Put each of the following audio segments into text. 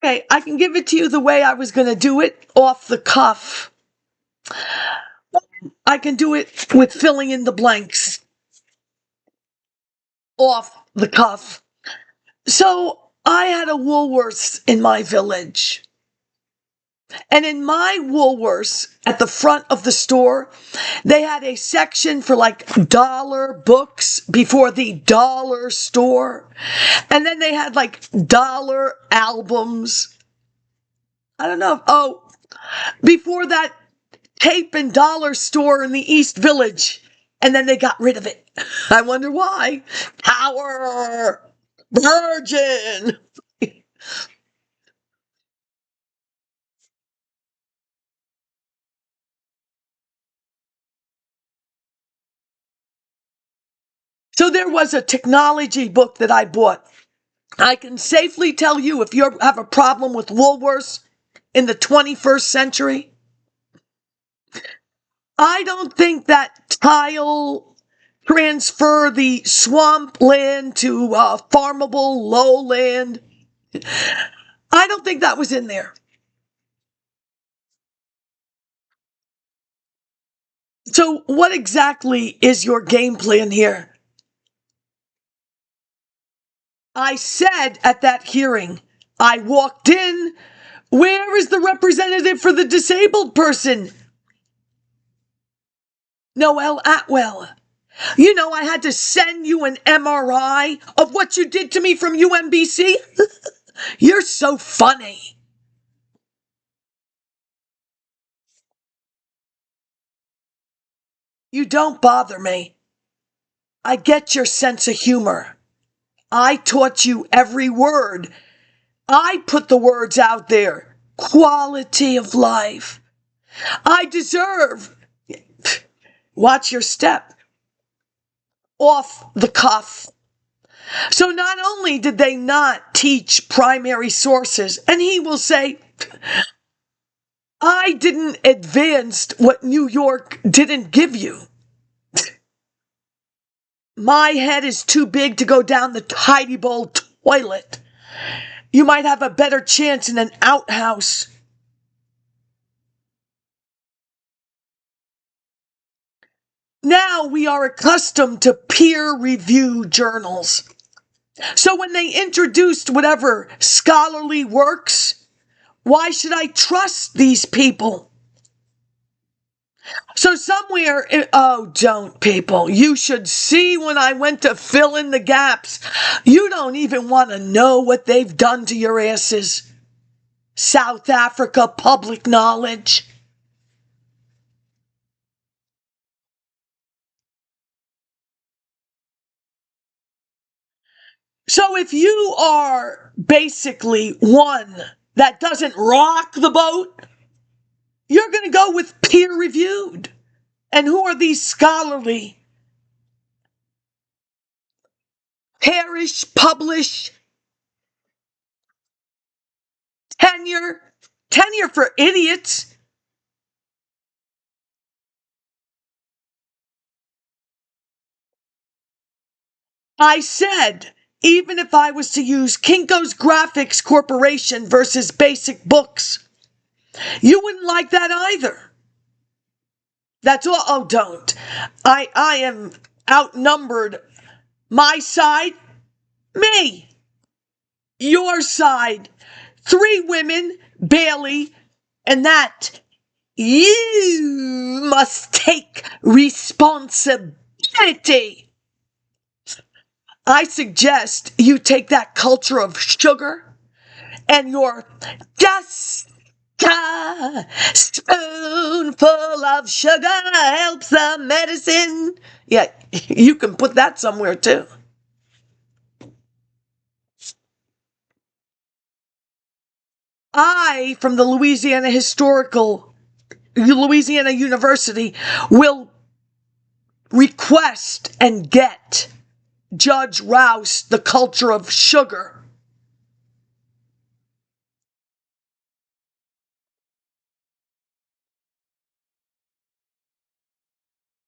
Okay, I can give it to you the way I was going to do it, off the cuff. I can do it with filling in the blanks, off the cuff. So I had a Woolworths in my village. And in my Woolworths, at the front of the store, they had a section for like dollar books before the dollar store. And then they had like dollar albums. I don't know. Oh, before that, tape and dollar store in the East Village. And then they got rid of it. I wonder why. Power! Virgin! So there was a technology book that I bought. I can safely tell you, if you have a problem with Woolworths in the 21st century, I don't think that tile transfer the swamp land to farmable lowland. I don't think that was in there. So what exactly is your game plan here? I said at that hearing, I walked in, where is the representative for the disabled person? Noel Atwell. You know, I had to send you an MRI of what you did to me from UMBC. You're so funny. You don't bother me. I get your sense of humor. I taught you every word. I put the words out there. Quality of life. I deserve. Watch your step. Off the cuff. So not only did they not teach primary sources, and he will say, I didn't advance what New York didn't give you. My head is too big to go down the tidy bowl toilet. You might have a better chance in an outhouse. Now we are accustomed to peer-reviewed journals. So when they introduced whatever scholarly works, why should I trust these people? So somewhere, oh, don't people. You should see when I went to fill in the gaps. You don't even want to know what they've done to your asses. South Africa public knowledge. So if you are basically one that doesn't rock the boat, you're going to go with peer-reviewed. And who are these scholarly? Parish, publish, tenure for idiots. I said, even if I was to use Kinko's Graphics Corporation versus Basic Books, you wouldn't like that either. That's all. Oh, don't. I am outnumbered. My side, me. Your side, 3 women, Bailey, and that you must take responsibility. I suggest you take that culture of sugar and your just a spoonful of sugar helps the medicine. Yeah, you can put that somewhere too. I, from the Louisiana University, will request and get Judge Rouse the culture of sugar.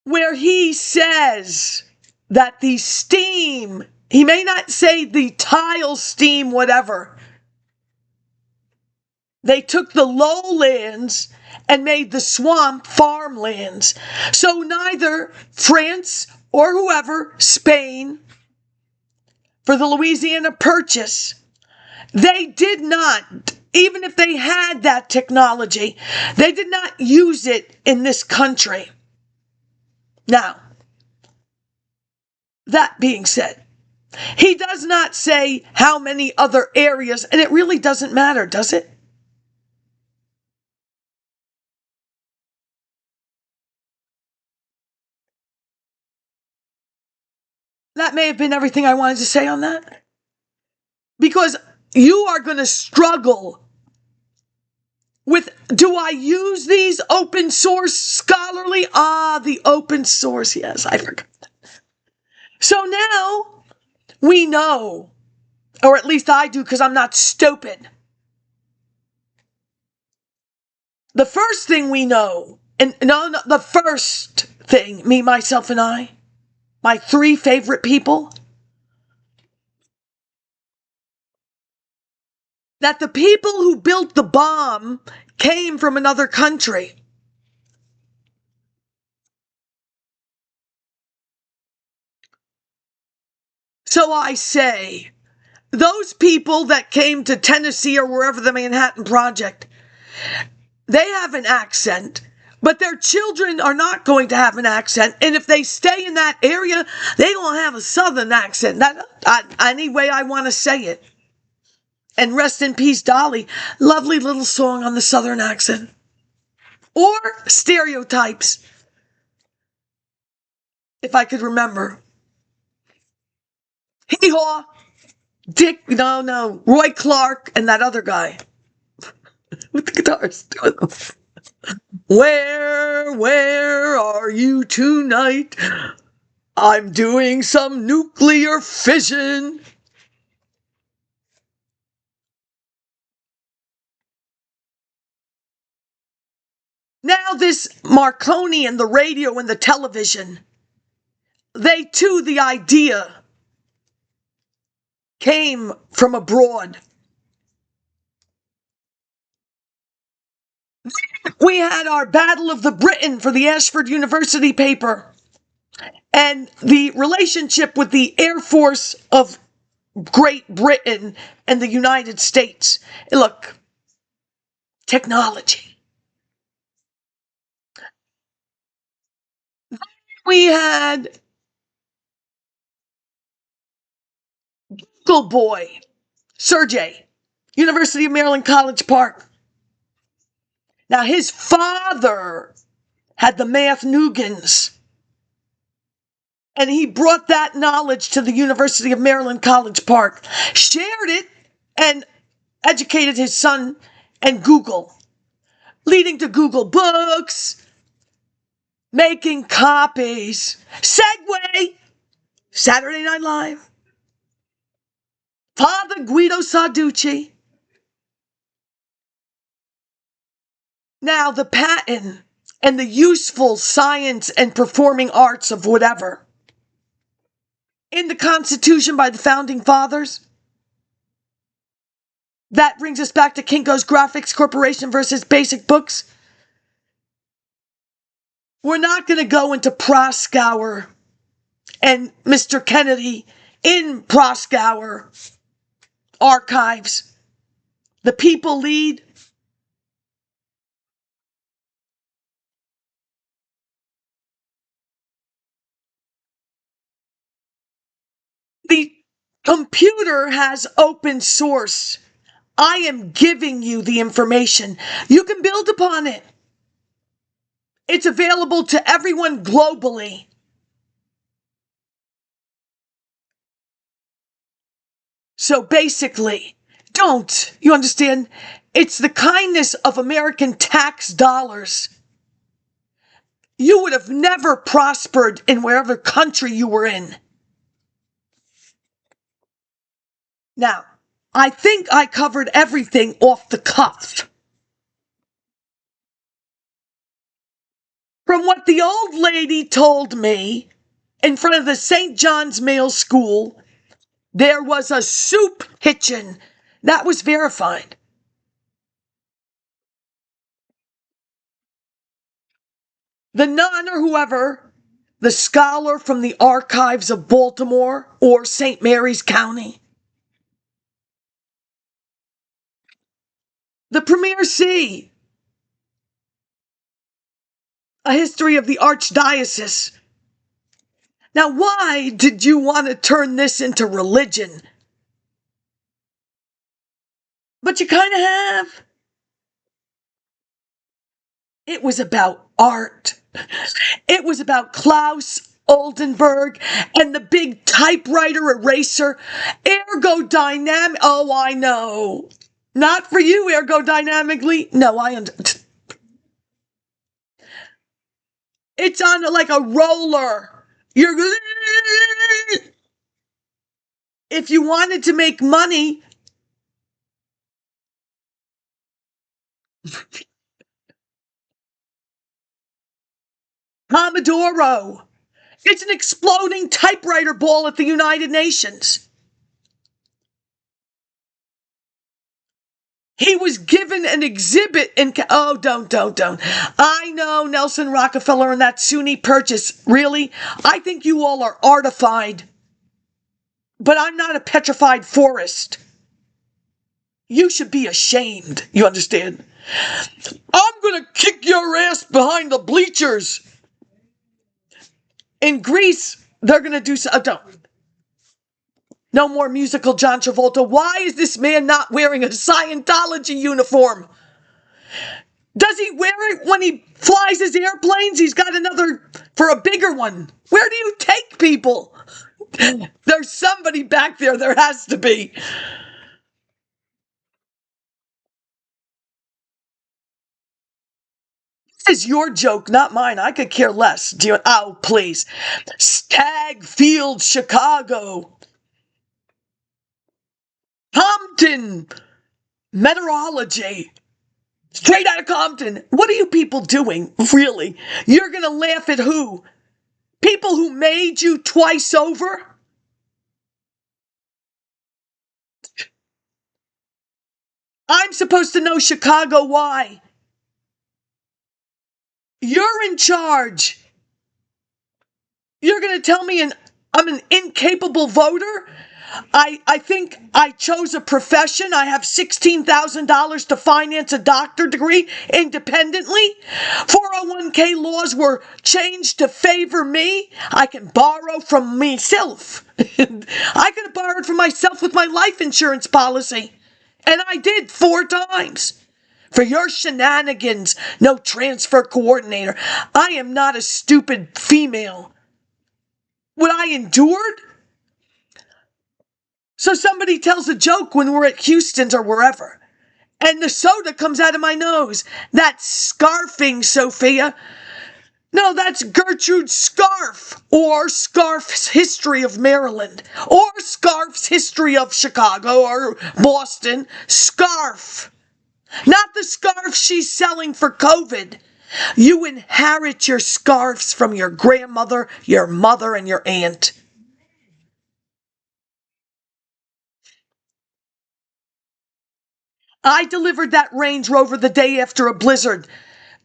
Where he says that the steam, he may not say the tile steam, whatever, They took the lowlands and made the swamp farmlands. So neither France or whoever, Spain, for the Louisiana Purchase, they did not, even if they had that technology, they did not use it in this country. Now, that being said, he does not say how many other areas, and it really doesn't matter, does it? That may have been everything I wanted to say on that. Because you are going to struggle with, do I use these open source scholarly? The open source, yes, I forgot that. So now we know, or at least I do because I'm not stupid. The first thing we know, and no, the first thing, me, myself, and I, my three favorite people, that the people who built the bomb came from another country. So I say, those people that came to Tennessee or wherever the Manhattan Project, they have an accent, but their children are not going to have an accent. And if they stay in that area, they don't have a Southern accent. Any way I want to say it. And rest in peace, Dolly. Lovely little song on the Southern accent. Or stereotypes, if I could remember. Hee-haw. Dick, no, Roy Clark and that other guy. With the guitars. Where are you tonight? I'm doing some nuclear fission. Now this Marconi and the radio and the television, they too, the idea came from abroad. We had our Battle of the Britain for the Ashford University paper and the relationship with the Air Force of Great Britain and the United States. Look, technology. We had Google Boy, Sergey, University of Maryland, College Park. Now, his father had the math Nugans, and he brought that knowledge to the University of Maryland, College Park, shared it, and educated his son and Google, leading to Google Books, making copies. Segway, Saturday Night Live, Father Guido Sarducci. Now, the patent and the useful science and performing arts of whatever in the Constitution by the Founding Fathers. That brings us back to Kinko's Graphics Corporation versus Basic Books. We're not going to go into Proskauer and Mr. Kennedy in Proskauer archives. The people lead. The computer has open source. I am giving you the information. You can build upon it. It's available to everyone globally. So basically, you understand? It's the kindness of American tax dollars. You would have never prospered in wherever country you were in. Now, I think I covered everything off the cuff. From what the old lady told me in front of the St. John's Male School, there was a soup kitchen. That was verified. The nun or whoever, the scholar from the archives of Baltimore or St. Mary's County. The Premier C, a history of the Archdiocese. Now, why did you want to turn this into religion? But you kind of have. It was about art. It was about CLAUS, Oldenburg, and the big typewriter eraser. Ergodynamic. Oh, I know. Not for you, ergodynamically. No, I understand. It's on like a roller. You're. If you wanted to make money. Pomodoro. It's an exploding typewriter ball at the United Nations. He was given an exhibit in... Oh, don't. I know Nelson Rockefeller and that SUNY Purchase. Really? I think you all are artified. But I'm not a petrified forest. You should be ashamed. You understand? I'm going to kick your ass behind the bleachers. In Greece, they're going to do so. Oh, don't. No more musical John Travolta. Why is this man not wearing a Scientology uniform? Does he wear it when he flies his airplanes? He's got another for a bigger one. Where do you take people? There's somebody back there. There has to be. This is your joke, not mine. I could care less. Oh, please. Stag Field, Chicago. Compton. Meteorology. Straight out of Compton. What are you people doing, really? You're going to laugh at who? People who made you twice over? I'm supposed to know Chicago why. You're in charge. You're going to tell me I'm an incapable voter? I think I chose a profession. I have $16,000 to finance a doctor degree independently. 401k laws were changed to favor me. I can borrow from myself. I could have borrowed from myself with my life insurance policy. And I did 4 times. For your shenanigans, no transfer coordinator. I am not a stupid female. What I endured? So somebody tells a joke when we're at Houston's or wherever, and the soda comes out of my nose. That's scarfing, Sophia. No, that's Gertrude Scarf, or Scarf's History of Maryland, or Scarf's History of Chicago or Boston. Scarf. Not the scarf she's selling for COVID. You inherit your scarves from your grandmother, your mother, and your aunt. I delivered that Range Rover the day after a blizzard.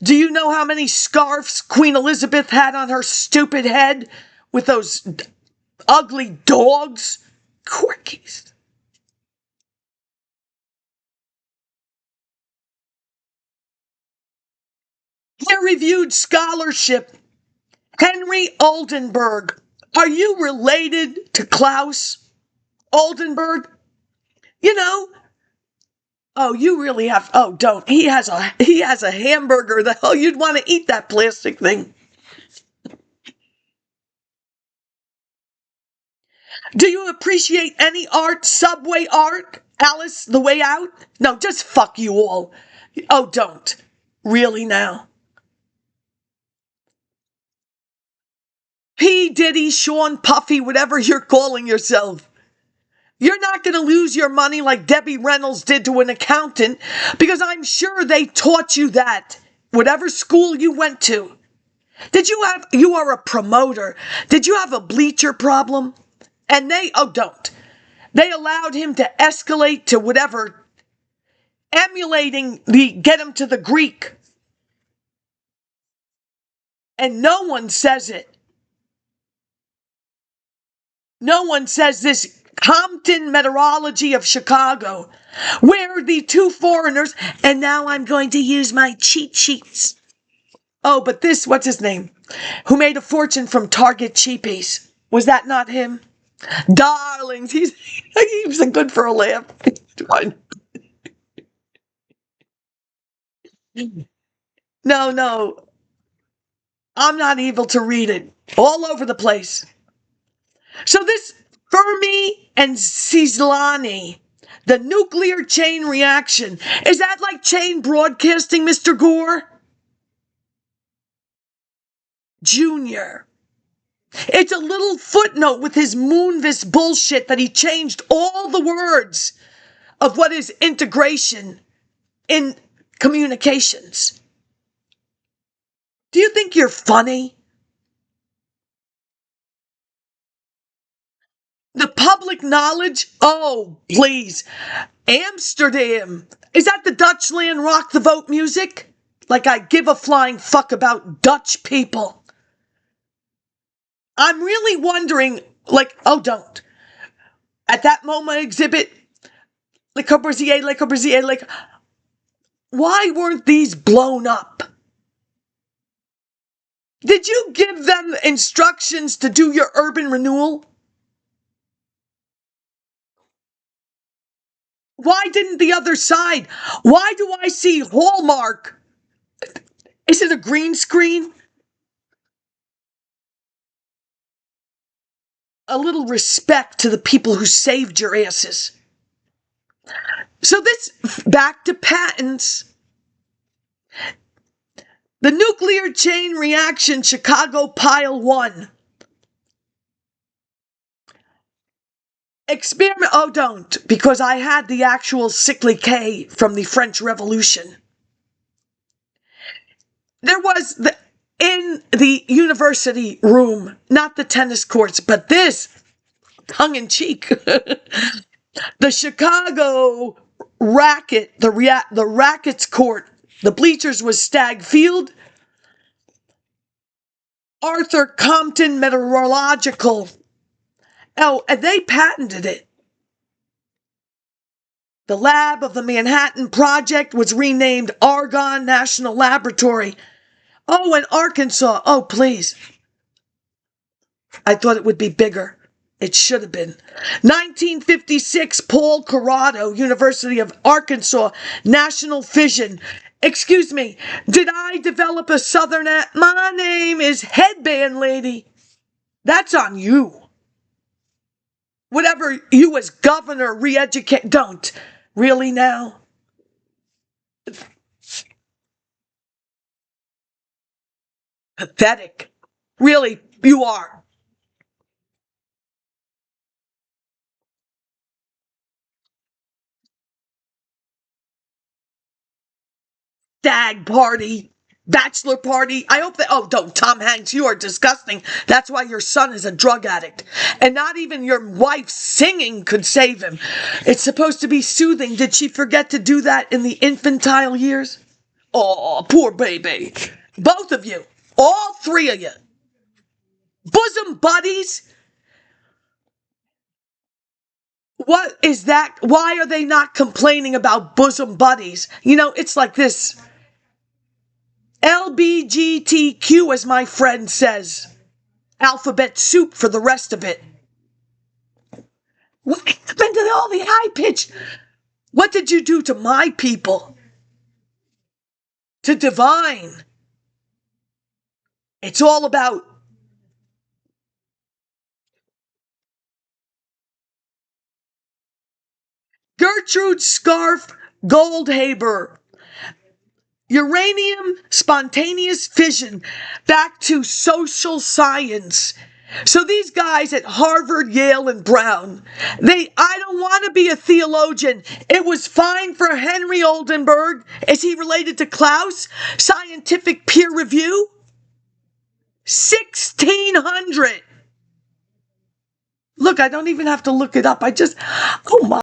Do you know how many scarves Queen Elizabeth had on her stupid head with those ugly dogs? Corgis. Peer-reviewed scholarship. Henry Oldenburg. Are you related to Klaus Oldenburg? You know. Oh, you really have. Oh, don't. He has a hamburger. The hell you'd want to eat that plastic thing. Do you appreciate any art? Subway art? Alice, the way out? No, just fuck you all. Oh, don't. Really now? P. Diddy, Sean Puffy, whatever you're calling yourself. You're not going to lose your money like Debbie Reynolds did to an accountant, because I'm sure they taught you that. Whatever school you went to. You are a promoter. Did you have a bleacher problem? And don't. They allowed him to escalate to whatever, emulating the get him to the Greek. And no one says it. No one says this. Compton Meteorology of Chicago, where the two foreigners, and now I'm going to use my cheat sheets. Oh, but this, what's his name? Who made a fortune from Target cheapies. Was that not him? Darlings, he's good for a laugh. No. I'm not able to read it. All over the place. So this Fermi and Cislani, the nuclear chain reaction, is that like chain broadcasting, Mr. Gore? Junior. It's a little footnote with his Moonvis bullshit that he changed all the words of what is integration in communications. Do you think you're funny? The public knowledge? Oh, please. Amsterdam. Is that the Dutchland rock the vote music? Like I give a flying fuck about Dutch people. I'm really wondering, like, oh, don't. At that MoMA exhibit, Le Corbusier, why weren't these blown up? Did you give them instructions to do your urban renewal? Why didn't the other side? Why do I see Hallmark? Is it a green screen? A little respect to the people who saved your asses. So this, back to patents. The nuclear chain reaction, Chicago Pile 1. Experiment, oh don't, because I had the actual sickly K from the French Revolution. There was, in the university room, not the tennis courts, but this, tongue-in-cheek, the Chicago racket, the rackets court, the bleachers was Stagg Field, Arthur Compton Meteorological. Oh, and they patented it. The lab of the Manhattan Project was renamed Argonne National Laboratory. Oh, and Arkansas. Oh, please. I thought it would be bigger. It should have been. 1956, Paul Corrado, University of Arkansas, National Fission. Excuse me, did I develop a Southern My name is Headband Lady. That's on you. Whatever you as governor re-educate. Don't. Really now? Pathetic. Really, you are. Stag party. Bachelor party. I hope that, oh, don't, Tom Hanks, you are disgusting. That's why your son is a drug addict. And not even your wife singing could save him. It's supposed to be soothing. Did she forget to do that in the infantile years? Oh, poor baby. Both of you. All three of you. Bosom buddies? What is that? Why are they not complaining about bosom buddies? You know, it's like this. LBGTQ, as my friend says. Alphabet soup for the rest of it. What happened to all the high pitch? What did you do to my people? To divine? It's all about Gertrude Scarf Goldhaber. Uranium spontaneous fission, back to social science. So these guys at Harvard, Yale, and Brown, I don't want to be a theologian. It was fine for Henry Oldenburg. Is he related to CLAUS? Scientific peer review? 1600. Look, I don't even have to look it up. Oh my.